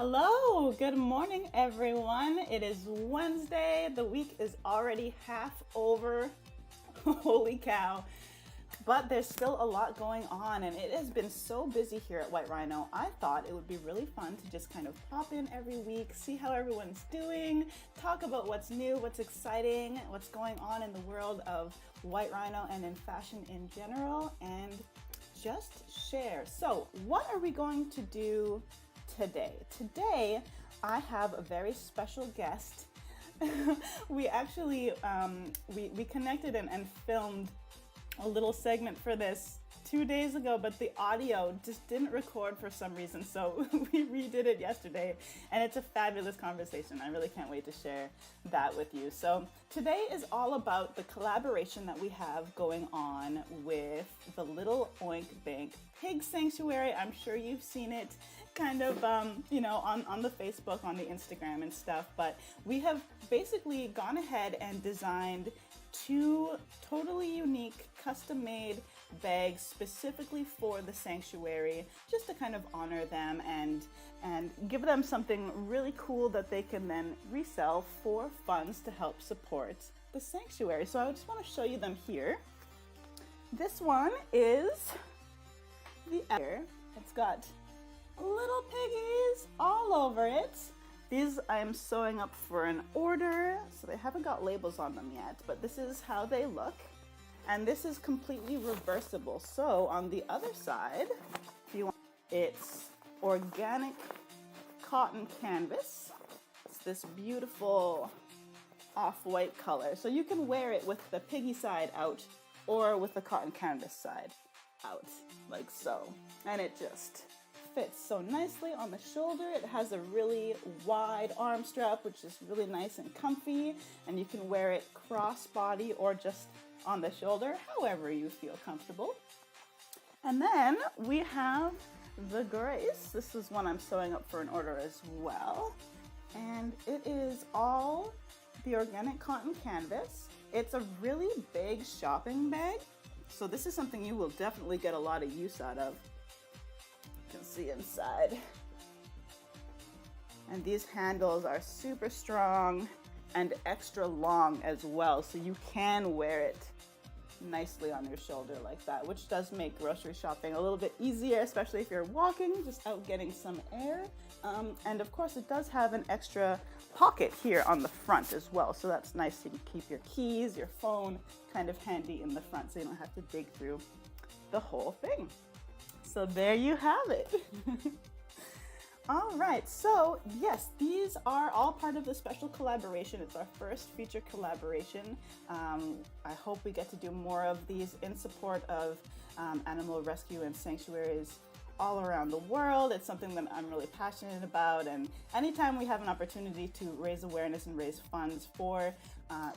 Hello, good morning everyone. It is Wednesday. The week is already half over. Holy cow. But there's still a lot going on and it has been so busy here at White Rhino. I thought it would be really fun to just kind of pop in every week, see how everyone's doing, talk about what's new, what's exciting, what's going on in the world of White Rhino and in fashion in general, and just share. So what are we going to do today? Today, I have a very special guest. We actually, we connected and filmed a little segment for this 2 days ago, but the audio just didn't record for some reason, so we redid it yesterday, and it's a fabulous conversation. I really can't wait to share that with you. So today is all about the collaboration that we have going on with the Little OinkBank Pig Sanctuary. I'm sure you've seen it kind of, on the Facebook, on the Instagram and stuff, but we have basically gone ahead and designed two totally unique custom-made bags specifically for the sanctuary, just to kind of honor them and give them something really cool that they can then resell for funds to help support the sanctuary. So I just want to show you them here. This one is the air. It's got little piggies all over it. These I'm sewing up for an order, so they haven't got labels on them yet, but this is how they look. And this is completely reversible. So on the other side, if you want, it's organic cotton canvas. It's this beautiful off-white color. So you can wear it with the piggy side out or with the cotton canvas side out, like so. And it just fits so nicely on the shoulder. It has a really wide arm strap, which is really nice and comfy, and you can wear it cross-body or just on the shoulder, however you feel comfortable. And then we have the Grace. This is one I'm sewing up for an order as well, and it is all the organic cotton canvas. It's a really big shopping bag, so this is something you will definitely get a lot of use out of. You can see inside. And these handles are super strong and extra long as well, so you can wear it nicely on your shoulder like that, which does make grocery shopping a little bit easier, especially if you're walking, just out getting some air. And of course it does have an extra pocket here on the front as well, so that's nice. So you can keep your keys, your phone kind of handy in the front, so you don't have to dig through the whole thing. So there you have it. All right, so yes, these are all part of the special collaboration. It's our first feature collaboration. I hope we get to do more of these in support of animal rescue and sanctuaries all around the world. It's something that I'm really passionate about, and anytime we have an opportunity to raise awareness and raise funds for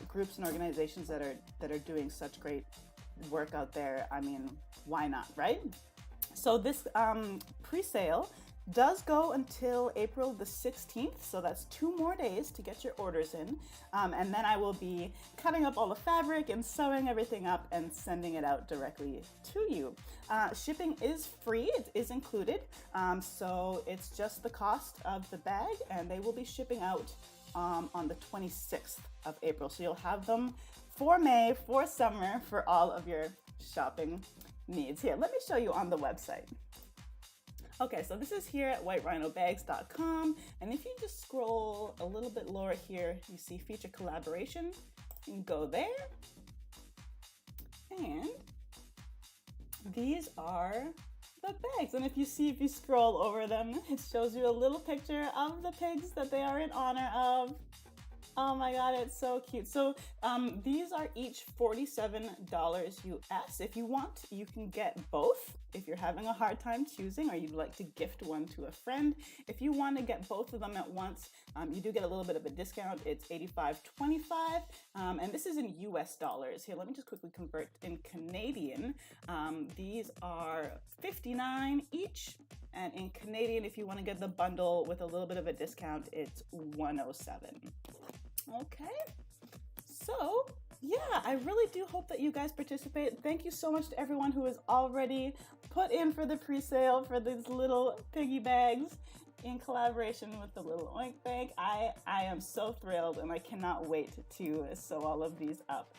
groups and organizations that are doing such great work out there, I mean, why not, right? So this pre-sale does go until April the 16th, so that's 2 more days to get your orders in, and then I will be cutting up all the fabric and sewing everything up and sending it out directly to you. Shipping is free, it is included, so it's just the cost of the bag, and they will be shipping out on the 26th of April, so you'll have them for May, for summer, for all of your shopping needs. Here, let me show you on the website. Okay, so this is here at whiterhinobags.com, and if you just scroll a little bit lower here, you see feature collaboration. You can go there, and these are the bags. And if you scroll over them, it shows you a little picture of the pigs that they are in honor of. Oh my god, it's so cute. So these are each $47 US. If you want, you can get both if you're having a hard time choosing, or you'd like to gift one to a friend. If you want to get both of them at once, you do get a little bit of a discount. It's $85.25, and this is in US dollars. Here, let me just quickly convert in Canadian. These are $59 each, and in Canadian, if you want to get the bundle with a little bit of a discount, it's $107. Okay, so yeah, I really do hope that you guys participate. Thank you so much to everyone who has already put in for the pre-sale for these little piggy bags. in collaboration with the Little Oink Bank. I am so thrilled, and I cannot wait to sew all of these up.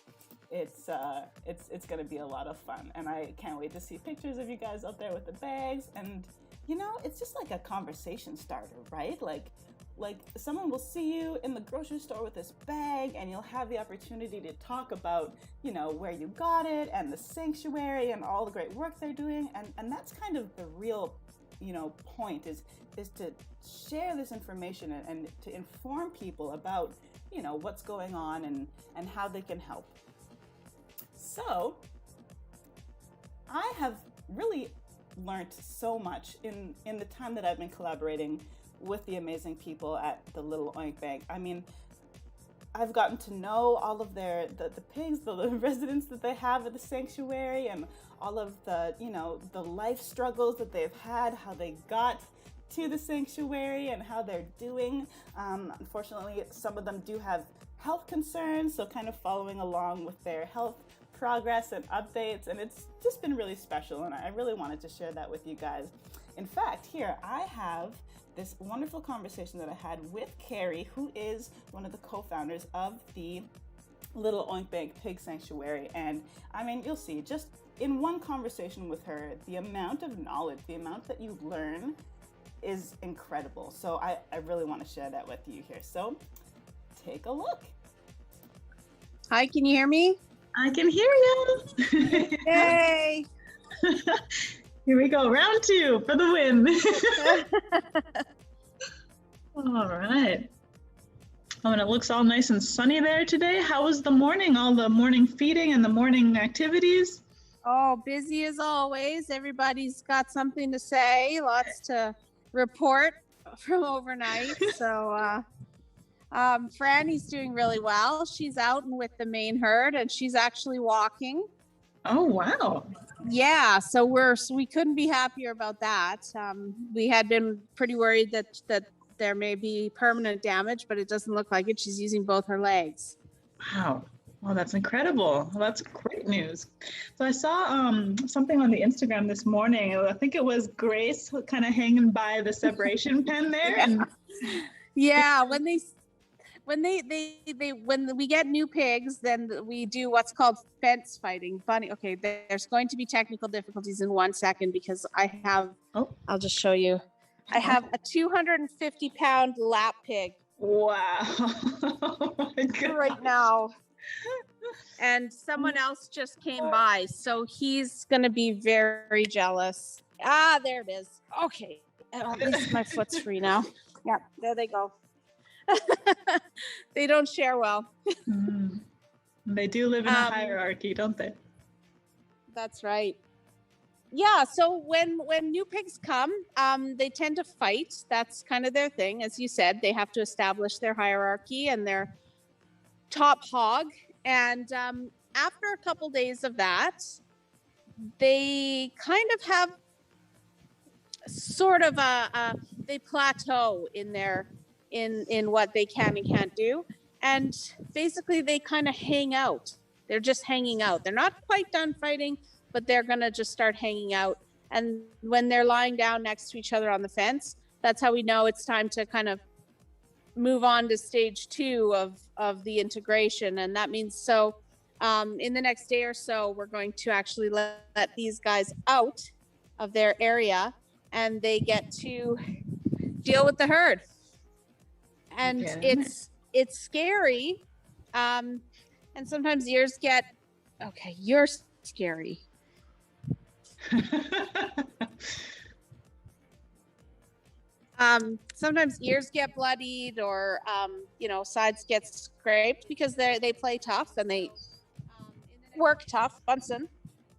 It's going to be a lot of fun, and I can't wait to see pictures of you guys out there with the bags. And you know, it's just like a conversation starter, right? Like someone will see you in the grocery store with this bag, and you'll have the opportunity to talk about, you know, where you got it and the sanctuary and all the great work they're doing. And that's kind of the real, you know, point is to share this information and to inform people about, you know, what's going on and how they can help. So I have really learned so much in the time that I've been collaborating with the amazing people at the Little Oink Bank. I mean, I've gotten to know all of the pigs, the residents that they have at the sanctuary, and all of the, you know, the life struggles that they've had, how they got to the sanctuary and how they're doing. Unfortunately, some of them do have health concerns, so kind of following along with their health progress and updates, and it's just been really special, and I really wanted to share that with you guys. In fact, here I have this wonderful conversation that I had with Carrie, who is one of the co-founders of the Little OinkBank Pig Sanctuary. And I mean, you'll see just in one conversation with her, the amount of knowledge, the amount that you learn is incredible. So I really want to share that with you here. So take a look. Hi, can you hear me? I can hear you. Yay! Here we go, round 2 for the win. All right. Oh, and it looks all nice and sunny there today. How was the morning? All the morning feeding and the morning activities? Oh, busy as always. Everybody's got something to say, lots to report from overnight. So Franny's doing really well. She's out and with the main herd, and she's actually walking. Oh, wow. Yeah, so we couldn't be happier about that. We had been pretty worried that there may be permanent damage, but it doesn't look like it. She's using both her legs. Wow. Well, that's incredible. Well, that's great news. So I saw something on the Instagram this morning. I think it was Grace kind of hanging by the separation pen there. And yeah, when we get new pigs, then we do what's called fence fighting. Bunny. Okay, there's going to be technical difficulties in 1 second because I have. Oh. I'll just show you. I have a 250-pound lap pig. Wow. Oh my God. Right now. And someone else just came by, so he's gonna be very jealous. Ah, there it is. Okay, at least my foot's free now. Yeah, there they go. They don't share well. Mm. They do live in a hierarchy, don't they? That's right. Yeah, so when new pigs come, they tend to fight. That's kind of their thing. As you said, they have to establish their hierarchy and their top hog. And after a couple days of that, they kind of have sort of they plateau in what they can and can't do. And basically they kind of hang out. They're just hanging out. They're not quite done fighting, but they're going to just start hanging out. And when they're lying down next to each other on the fence, that's how we know it's time to kind of move on to stage 2 of the integration. And that means in the next day or so, we're going to actually let these guys out of their area, and they get to deal with the herd. And it's scary. And sometimes ears get, okay, you're scary. Sometimes ears get bloodied, or sides get scraped because they play tough and they work tough. Bunsen,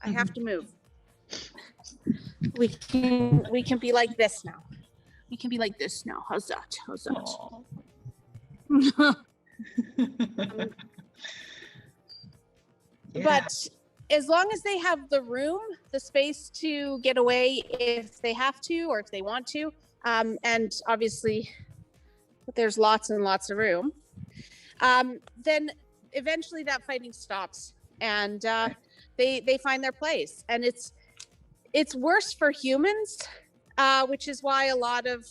I have to move. We can be like this now. We can be like this now. How's that? Yeah. But as long as they have the room, the space to get away if they have to or if they want to, and obviously there's lots and lots of room, then eventually that fighting stops, and they find their place. And it's worse for humans, which is why a lot of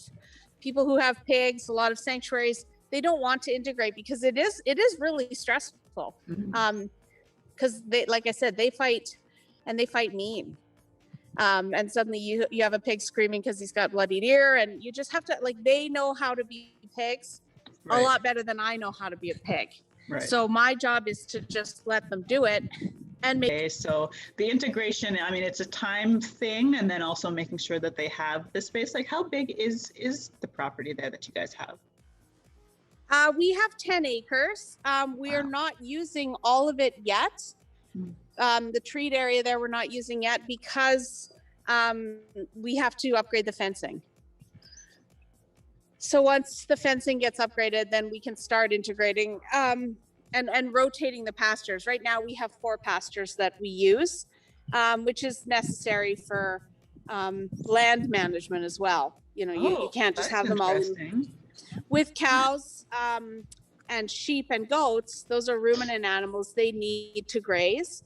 people who have pigs, a lot of sanctuaries, they don't want to integrate because it is really stressful. Because they, like I said, they fight and they fight mean. And suddenly you have a pig screaming because he's got bloodied ear, and you just have to, like, they know how to be pigs a lot better than I know how to be a pig. So my job is to just let them do it and make. Okay, so the integration, I mean, it's a time thing, and then also making sure that they have the space. Like, how big is the property there that you guys have? We have 10 acres. We are not using all of it yet. The treat area there we're not using yet because we have to upgrade the fencing. So once the fencing gets upgraded, then we can start integrating and rotating the pastures. Right now we have 4 pastures that we use, which is necessary for land management as well. You know, you can't just have them all with cows and sheep and goats. Those are ruminant animals. They need to graze.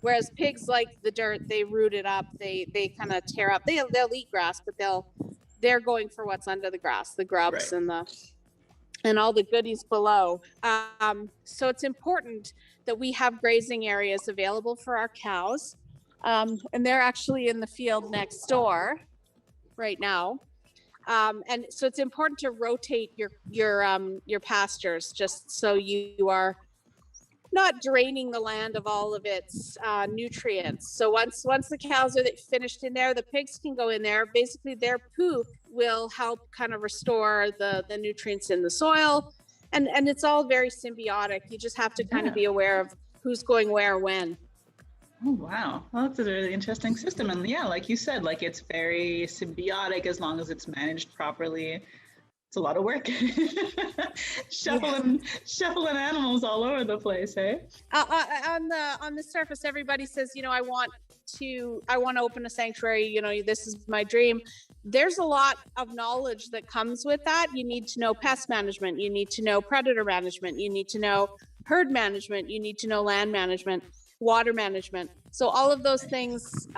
Whereas pigs like the dirt, they root it up. They kind of tear up. They'll eat grass, but they're going for what's under the grass, the grubs and all the goodies below. So it's important that we have grazing areas available for our cows. And they're actually in the field next door right now. And so it's important to rotate your pastures just so you are not draining the land of all of its nutrients. So once the cows are finished in there, the pigs can go in there. Basically, their poop will help kind of restore the nutrients in the soil. And it's all very symbiotic. You just have to kind of be aware of who's going where when. Oh, wow. Well, that's a really interesting system. And yeah, like you said, like it's very symbiotic as long as it's managed properly. It's a lot of work. Shuffling animals all over the place, hey? On the surface, everybody says, you know, I want to open a sanctuary, you know, this is my dream. There's a lot of knowledge that comes with that. You need to know pest management, you need to know predator management, you need to know herd management, you need to know land management, water management. So all of those things,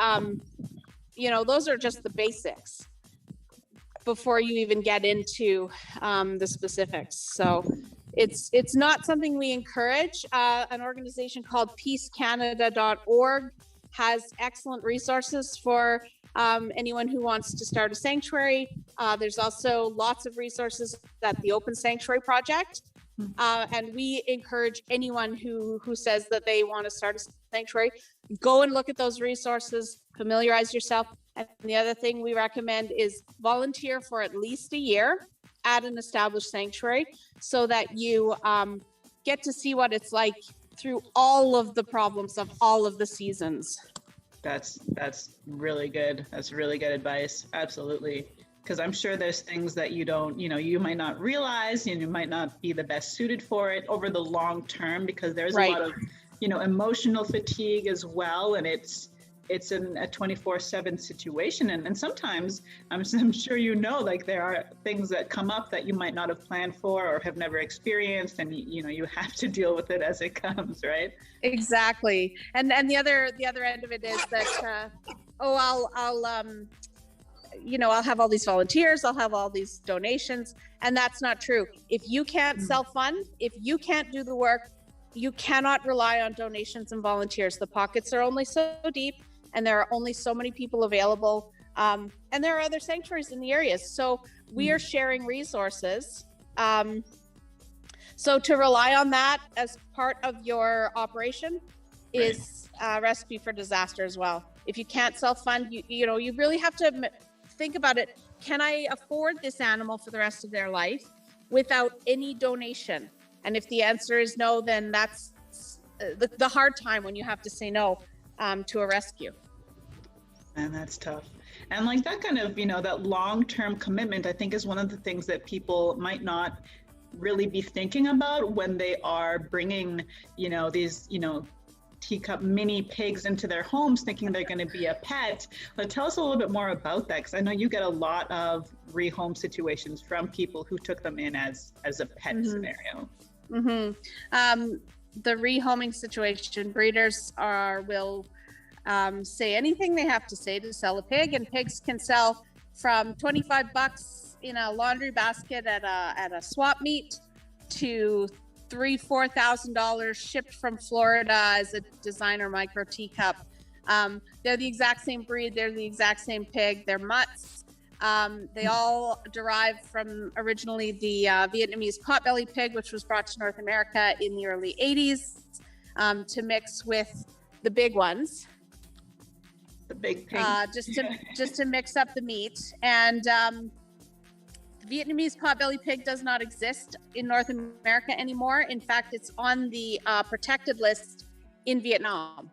you know, those are just the basics before you even get into the specifics. So it's not something we encourage. An organization called peacecanada.org has excellent resources for anyone who wants to start a sanctuary. There's also lots of resources at the Open Sanctuary Project. And we encourage anyone who says that they want to start a sanctuary, go and look at those resources, familiarize yourself. And the other thing we recommend is volunteer for at least a year at an established sanctuary so that you get to see what it's like through all of the problems of all of the seasons. That's really good. That's really good advice. Absolutely. Because I'm sure there's things that you might not realize, and you might not be the best suited for it over the long term, because there's a lot of, emotional fatigue as well. And it's a 24/7 situation. And sometimes I'm sure, like there are things that come up that you might not have planned for or have never experienced. And, you have to deal with it as it comes, right? Exactly. And the other end of it is that, I'll have all these volunteers, I'll have all these donations, and that's not true. If you can't self-fund, if you can't do the work, you cannot rely on donations and volunteers. The pockets are only so deep, and there are only so many people available, and there are other sanctuaries in the areas. So we are sharing resources. So to rely on that as part of your operation is a recipe for disaster as well. If you can't self-fund, you really have to think about it. Can I afford this animal for the rest of their life without any donation? And if the answer is no, then that's the hard time when you have to say no to a rescue. And that's tough. And like that kind of, that long-term commitment, I think is one of the things that people might not really be thinking about when they are bringing, these, teacup mini pigs into their homes thinking they're going to be a pet. But tell us a little bit more about that, because I know you get a lot of rehome situations from people who took them in as a pet scenario. The rehoming situation, breeders will say anything they have to say to sell a pig, and pigs can sell from $25 in a laundry basket at a swap meet to $3,000-$4,000 shipped from Florida as a designer micro teacup. They're the exact same breed. They're the exact same pig. They're mutts. They all derive from originally the Vietnamese potbelly pig, which was brought to North America in the early 80s to mix with the big ones. The big pig. Just to mix up the meat. And the Vietnamese potbelly pig does not exist in North America anymore. In fact, it's on the protected list in Vietnam.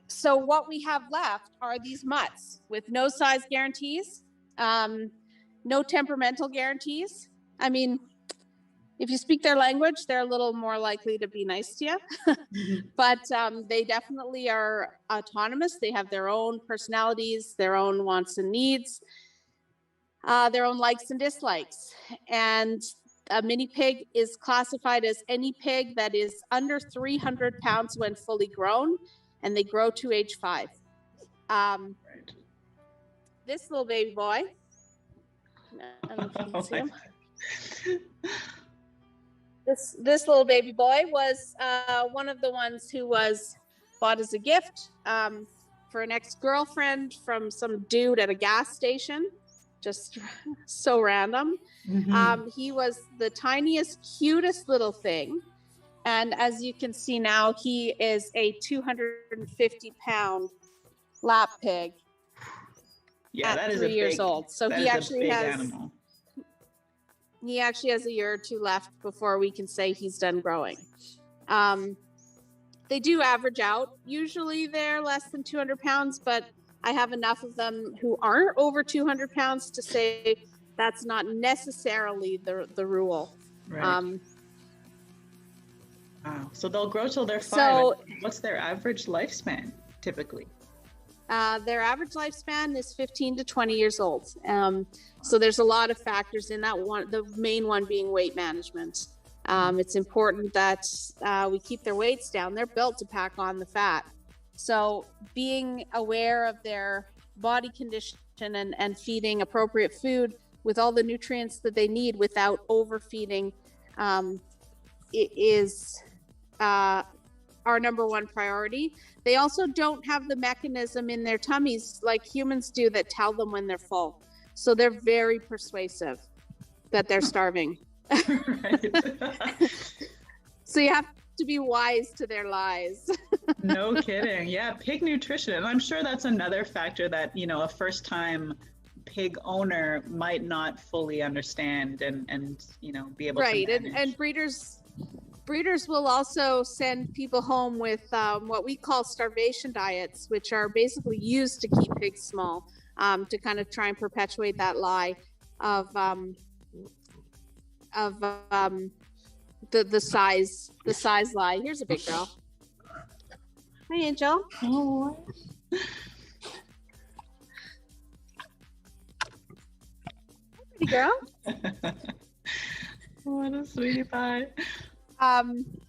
So what we have left are these mutts with no size guarantees, no temperamental guarantees. I mean, if you speak their language, they're a little more likely to be nice to you. But they definitely are autonomous. They have their own personalities, their own wants and needs, their own likes and dislikes. And a mini pig is classified as any pig that is under 300 pounds when fully grown, and they grow to age 5. This little baby boy, I don't know if you can see him. This little baby boy was one of the ones who was bought as a gift for an ex-girlfriend from some dude at a gas station. Just so random. He was the tiniest, cutest little thing. And as you can see now, he is a 250-pound lap pig. Yeah, that is 3 years old. So he actually has animal. He actually has a year or two left before we can say he's done growing. They do average out. Usually they're less than 200 pounds, but I have enough of them who aren't over 200 pounds to say that's not necessarily the rule. Right. Wow. So they'll grow till they're 5. So, what's their average lifespan typically? Their average lifespan is 15 to 20 years old. So there's a lot of factors in that one, the main one being weight management. It's important that we keep their weights down. They're built to pack on the fat. So being aware of their body condition and feeding appropriate food with all the nutrients that they need without overfeeding is our number one priority. They also don't have the mechanism in their tummies like humans do that tell them when they're full. So they're very persuasive that they're starving. So you have to be wise to their lies. No kidding. Yeah, pig nutrition. And I'm sure that's another factor that, a first-time pig owner might not fully understand and be able to manage. And breeders will also send people home with what we call starvation diets, which are basically used to keep pigs small, to kind of try and perpetuate that lie of the size lie. Here's a big girl. Hi, Angel. Oh. Pretty girl. What a sweetie pie.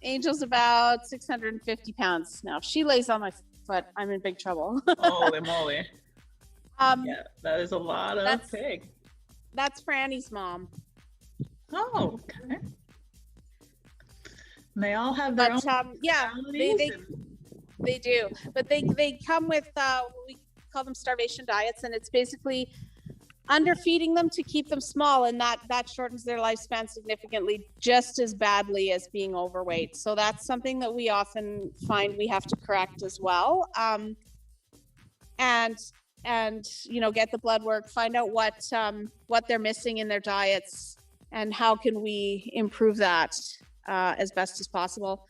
Angel's about 650 pounds. Now, if she lays on my foot, I'm in big trouble. Holy moly. Yeah, that is a lot of pig. That's Franny's mom. Oh, okay. And they all have their own yeah, they do. But they come with we call them starvation diets, and it's basically underfeeding them to keep them small, and that shortens their lifespan significantly, just as badly as being overweight. So that's something that we often find we have to correct as well. And get the blood work, find out what they're missing in their diets, and how can we improve that as best as possible.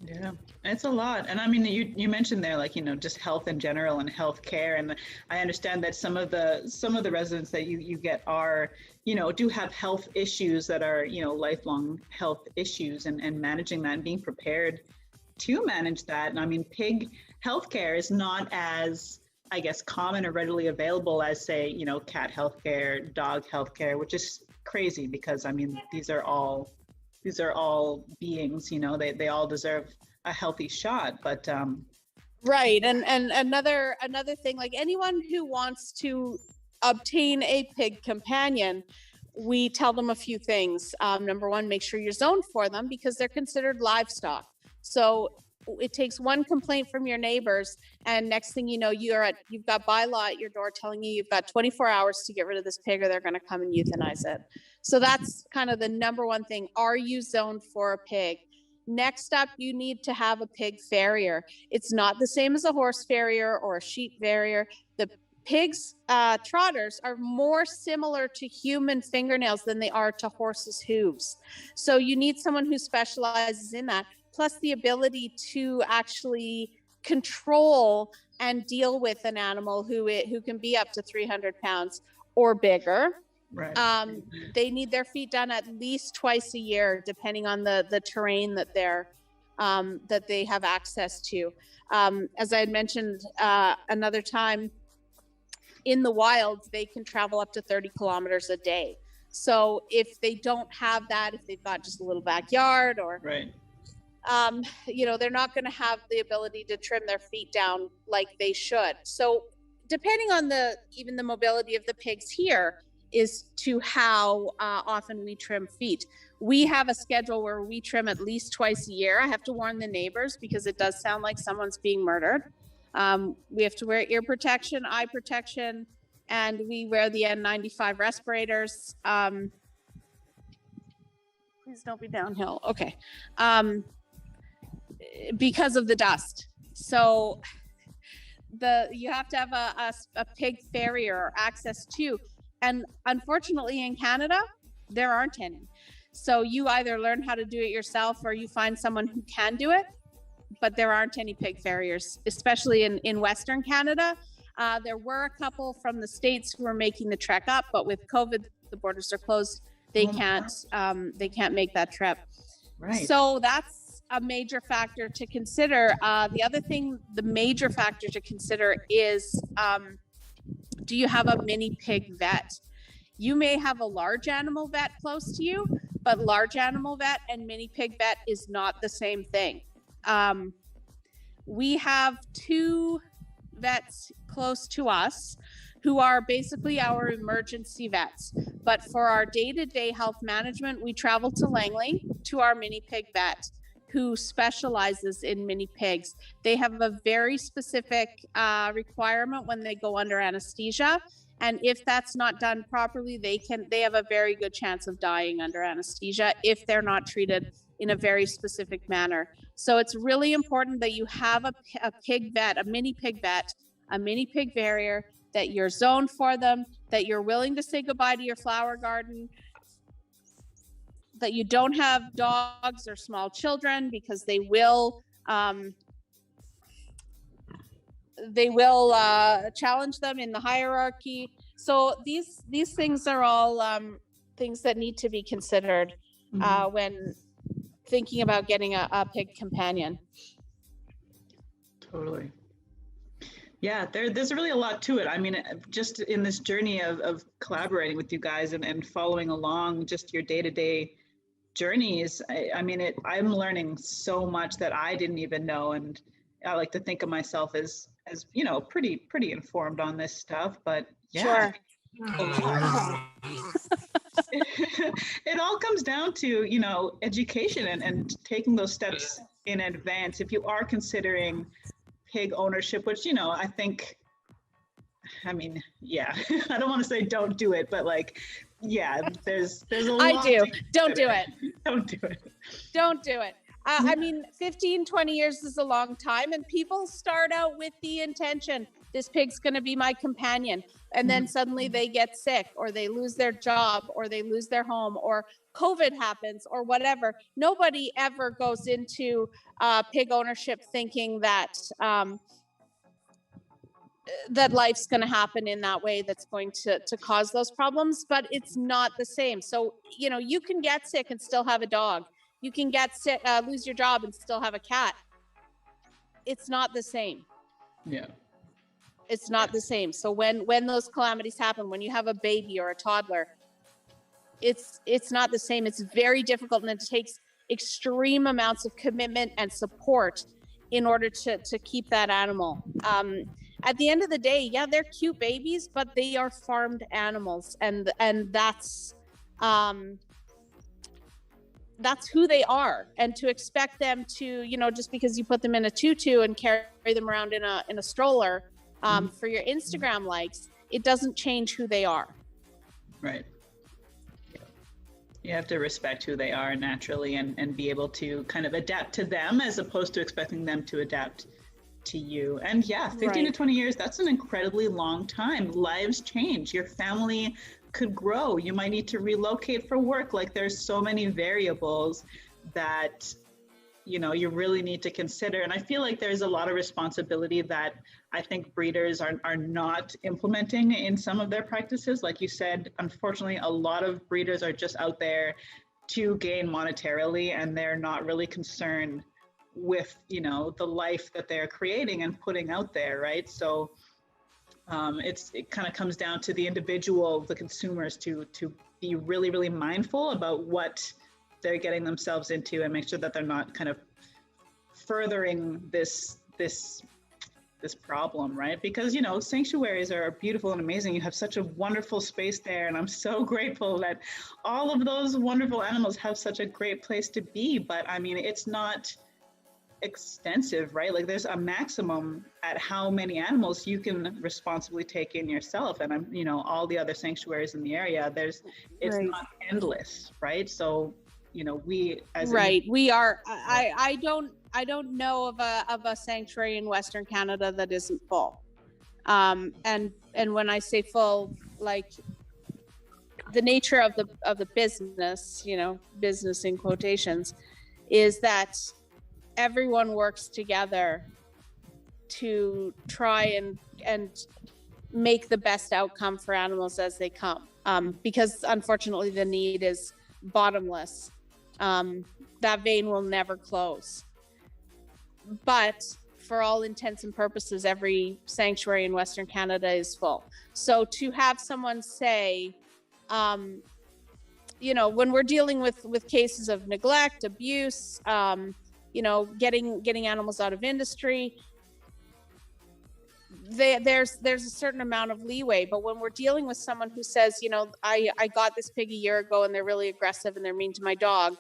Yeah, it's a lot. And I mean, you mentioned there, just health in general and health care. And I understand that some of the residents that you get are, do have health issues that are, lifelong health issues, and managing that and being prepared to manage that. And I mean, pig healthcare is not as, I guess, common or readily available as, say, cat healthcare, dog healthcare, which is crazy because, I mean, these are all beings, they all deserve a healthy shot. But Right. And another thing, like anyone who wants to obtain a pig companion, we tell them a few things. Number one, make sure you're zoned for them because they're considered livestock. So it takes one complaint from your neighbors, and next thing you know, you've got bylaw at your door telling you you've got 24 hours to get rid of this pig, or they're going to come and euthanize it. So that's kind of the number one thing. Are you zoned for a pig? Next up, you need to have a pig farrier. It's not the same as a horse farrier or a sheep farrier. The pigs' trotters are more similar to human fingernails than they are to horses' hooves. So you need someone who specializes in that, plus the ability to actually control and deal with an animal who can be up to 300 pounds or bigger. Right. They need their feet done at least twice a year, depending on the terrain that they have access to. As I had mentioned another time, in the wild, they can travel up to 30 kilometers a day. So if they don't have that, if they've got just a little backyard or, right. They're not going to have the ability to trim their feet down like they should. So depending on even the mobility of the pigs here is to how often we trim feet. We have a schedule where we trim at least twice a year. I have to warn the neighbors because it does sound like someone's being murdered. We have to wear ear protection, eye protection, and we wear the N95 respirators. Please don't be downhill. Okay. Because of the dust. So you have to have a pig farrier or access to. And unfortunately in Canada, there aren't any. So you either learn how to do it yourself or you find someone who can do it, but there aren't any pig farriers, especially in Western Canada. There were a couple from the States who were making the trek up, but with COVID, the borders are closed. They can't make that trip. Right. So that's a major factor to consider. The major factor to consider is, do you have a mini pig vet? You may have a large animal vet close to you, but large animal vet and mini pig vet is not the same thing. We have 2 vets close to us who are basically our emergency vets. But for our day-to-day health management, we travel to Langley to our mini pig vet who specializes in mini pigs. They have a very specific requirement when they go under anesthesia. And if that's not done properly, they have a very good chance of dying under anesthesia if they're not treated in a very specific manner. So it's really important that you have a pig vet, a mini pig vet, a mini pig farrier, that you're zoned for them, that you're willing to say goodbye to your flower garden, that you don't have dogs or small children because they will challenge them in the hierarchy. So these things are all things that need to be considered when thinking about getting a pig companion. Totally. Yeah, there's really a lot to it. I mean, just in this journey of collaborating with you guys and following along just your day-to-day journeys, I'm learning so much that I didn't even know. And I like to think of myself as pretty informed on this stuff, but yeah. Sure. It all comes down to, education and taking those steps in advance. If you are considering pig ownership, which, I don't want to say don't do it, but there's a lot. I do. Don't do it. Don't do it. Don't do it. 15, 20 years is a long time, and people start out with the intention, this pig's going to be my companion. And then suddenly they get sick, or they lose their job, or they lose their home, or COVID happens, or whatever. Nobody ever goes into pig ownership thinking that that life's going to happen in that way that's going to cause those problems, but it's not the same. So, you can get sick and still have a dog. You can get sick, lose your job and still have a cat. It's not the same. Yeah. It's not the same. So when those calamities happen, when you have a baby or a toddler, it's not the same. It's very difficult, and it takes extreme amounts of commitment and support in order to keep that animal. At the end of the day, yeah, they're cute babies, but they are farmed animals, and that's who they are. And to expect them to, just because you put them in a tutu and carry them around in a stroller for your Instagram likes, it doesn't change who they are. Right. You have to respect who they are naturally and be able to kind of adapt to them as opposed to expecting them to adapt to you. And yeah, 15 to 20 years, that's an incredibly long time. Lives change. Your family could grow. You might need to relocate for work. Like, there's so many variables that, you really need to consider. And I feel like there's a lot of responsibility that I think breeders are not implementing in some of their practices. Like you said, unfortunately, a lot of breeders are just out there to gain monetarily, and they're not really concerned with, the life that they're creating and putting out there, right? So it kind of comes down to the individual, the consumers, to be really, really mindful about what they're getting themselves into and make sure that they're not kind of furthering this problem, right? Because, sanctuaries are beautiful and amazing. You have such a wonderful space there. And I'm so grateful that all of those wonderful animals have such a great place to be. But I mean, it's not extensive, right? Like, there's a maximum at how many animals you can responsibly take in yourself. And all the other sanctuaries in the area, it's not endless, right? So, we as we are, I don't know of a sanctuary in Western Canada that isn't full. And when I say full, like, the nature of the business, business in quotations, is that everyone works together to try and make the best outcome for animals as they come. Because unfortunately the need is bottomless. That vein will never close. But for all intents and purposes, every sanctuary in Western Canada is full. So to have someone say, when we're dealing with cases of neglect, abuse, getting animals out of industry, there's a certain amount of leeway. But when we're dealing with someone who says, I got this pig a year ago and they're really aggressive and they're mean to my dog,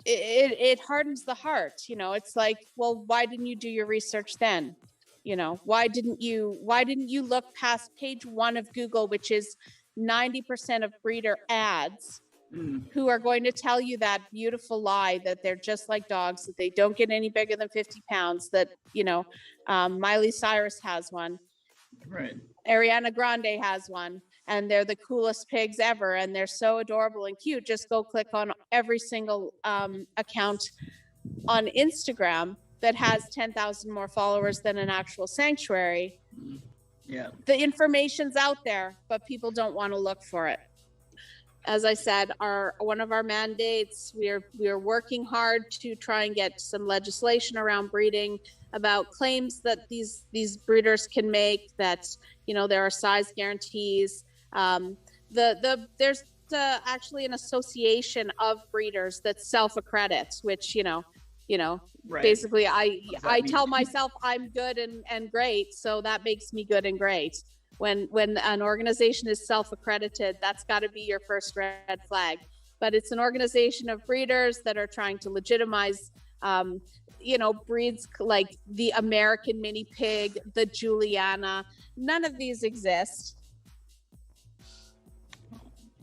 it hardens the heart. It's like, well, why didn't you do your research then? Why didn't you look past page 1 of Google, which is 90% of breeder ads, who are going to tell you that beautiful lie that they're just like dogs, that they don't get any bigger than 50 pounds, that, Miley Cyrus has one. Right. Ariana Grande has one, and they're the coolest pigs ever, and they're so adorable and cute. Just go click on every single account on Instagram that has 10,000 more followers than an actual sanctuary. Yeah. The information's out there, but people don't want to look for it. As I said, one of our mandates, we are working hard to try and get some legislation around breeding, about claims that these breeders can make, that there are size guarantees. There's actually an association of breeders that self-accredits, which right. Basically I tell myself I'm good and great, so that makes me good and great. When an organization is self-accredited, that's got to be your first red flag. But it's an organization of breeders that are trying to legitimize, breeds like the American mini pig, the Juliana. None of these exist.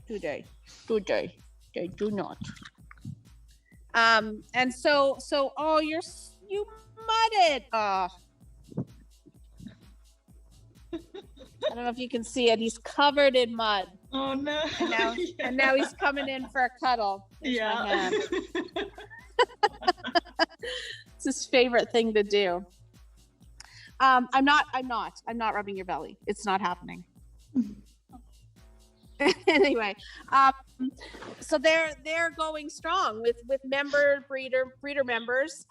Do they? They do not. And so, oh, you mudded. Oh. I don't know if you can see it. He's covered in mud. Oh no! And now he's coming in for a cuddle. Yeah. It's his favorite thing to do. I'm not rubbing your belly. It's not happening. Anyway, so they're going strong with breeder members.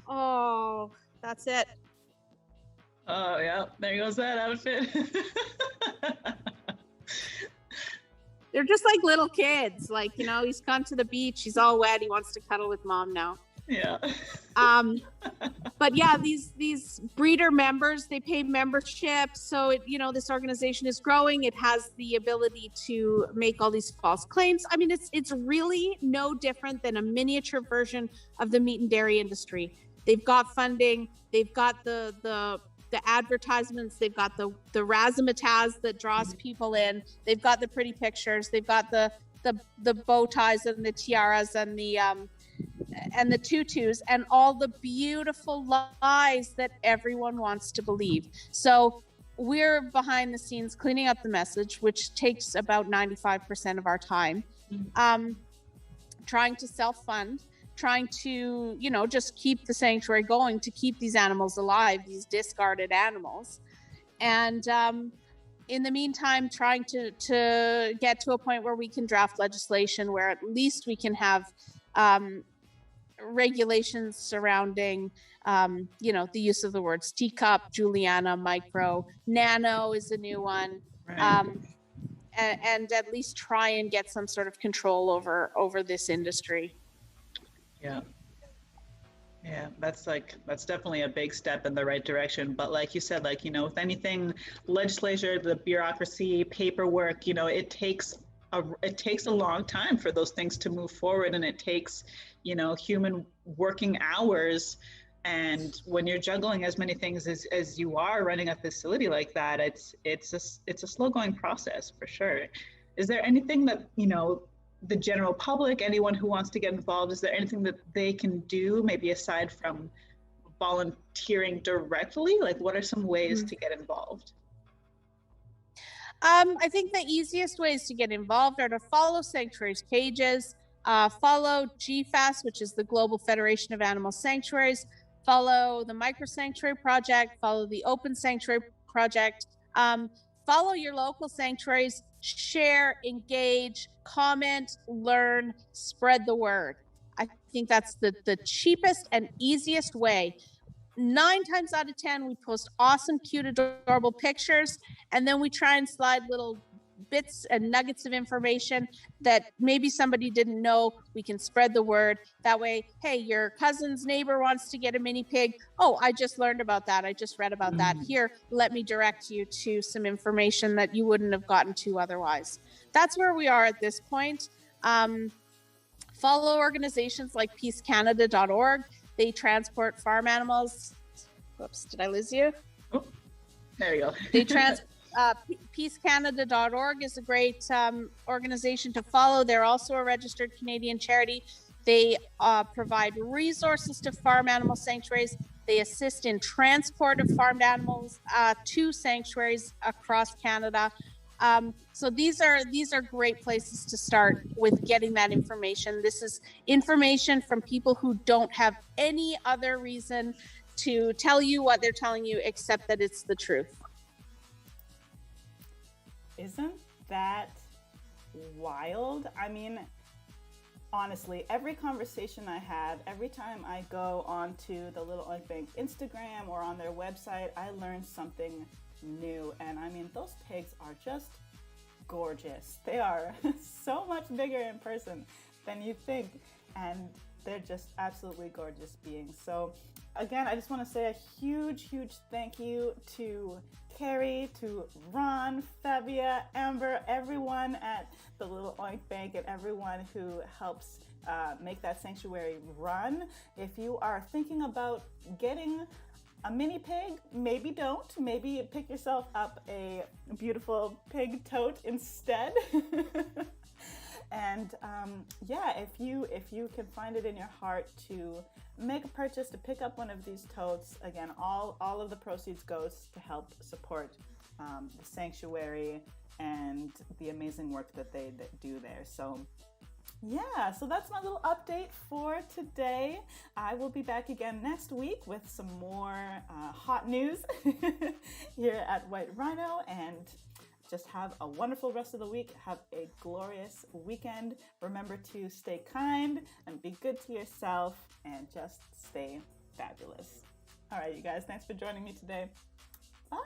Oh, that's it. Oh yeah, there goes that outfit. They're just like little kids. Like, he's gone to the beach. He's all wet. He wants to cuddle with mom now. Yeah. But yeah, these breeder members, they pay membership. So this organization is growing. It has the ability to make all these false claims. I mean, it's really no different than a miniature version of the meat and dairy industry. They've got funding. They've got the advertisements. They've got the razzmatazz that draws people in. They've got the pretty pictures. They've got the bow ties and the tiaras and the tutus and all the beautiful lies that everyone wants to believe. So we're behind the scenes cleaning up the message, which takes about 95% of our time, trying to self-fund, trying to, just keep the sanctuary going, to keep these animals alive, these discarded animals. And in the meantime, trying to get to a point where we can draft legislation where at least we can have regulations surrounding, the use of the words teacup, Juliana, micro, nano is a new one, Right. and at least try and get some sort of control over this industry. Yeah. Yeah, that's definitely a big step in the right direction. But like you said, with anything, legislature, the bureaucracy, paperwork, it takes a long time for those things to move forward, and it takes, human working hours. And when you're juggling as many things as you are running a facility like that, it's a slow going process for sure. Is there anything that, the general public, anyone who wants to get involved, is there anything that they can do, maybe aside from volunteering directly? Like, what are some ways to get involved? I think the easiest ways to get involved are to follow Sanctuary's pages, follow GFAS, which is the Global Federation of Animal Sanctuaries, follow the Micro Sanctuary Project, follow the Open Sanctuary Project, follow your local sanctuaries, share, engage, comment, learn, spread the word. I think that's the cheapest and easiest way. 9 times out of 10, we post awesome, cute, adorable pictures, and then we try and slide little bits and nuggets of information that maybe somebody didn't know. We can spread the word. That way, hey, your cousin's neighbor wants to get a mini pig. Oh, I just learned about that. I just read about that. Here, let me direct you to some information that you wouldn't have gotten to otherwise. That's where we are at this point. Follow organizations like peacecanada.org. They transport farm animals. Whoops, did I lose you? Oh, there you go. Peacecanada.org is a great organization to follow. They're also a registered Canadian charity. They provide resources to farm animal sanctuaries. They assist in transport of farmed animals to sanctuaries across Canada. So these are great places to start with getting that information. This is information from people who don't have any other reason to tell you what they're telling you except that it's the truth. Isn't that wild? I mean, honestly, every conversation I have, every time I go onto the Little OinkBank Instagram or on their website, I learn something new. And I mean, those pigs are just gorgeous. They are so much bigger in person than you think, and they're just absolutely gorgeous beings. So again, I just want to say a huge thank you to Carrie, to Ron, Fabia, Amber, everyone at the Little OinkBank, and everyone who helps make that sanctuary run. If you are thinking about getting a mini pig, maybe don't. Maybe pick yourself up a beautiful pig tote instead. And if you can find it in your heart to make a purchase, to pick up one of these totes, again, all of the proceeds goes to help support the sanctuary and the amazing work that they do there. So yeah, so that's my little update for today. I will be back again next week with some more hot news here at White Rhino, and just have a wonderful rest of the week. Have a glorious weekend. Remember to stay kind and be good to yourself, and just stay fabulous. All right, you guys, thanks for joining me today. Bye.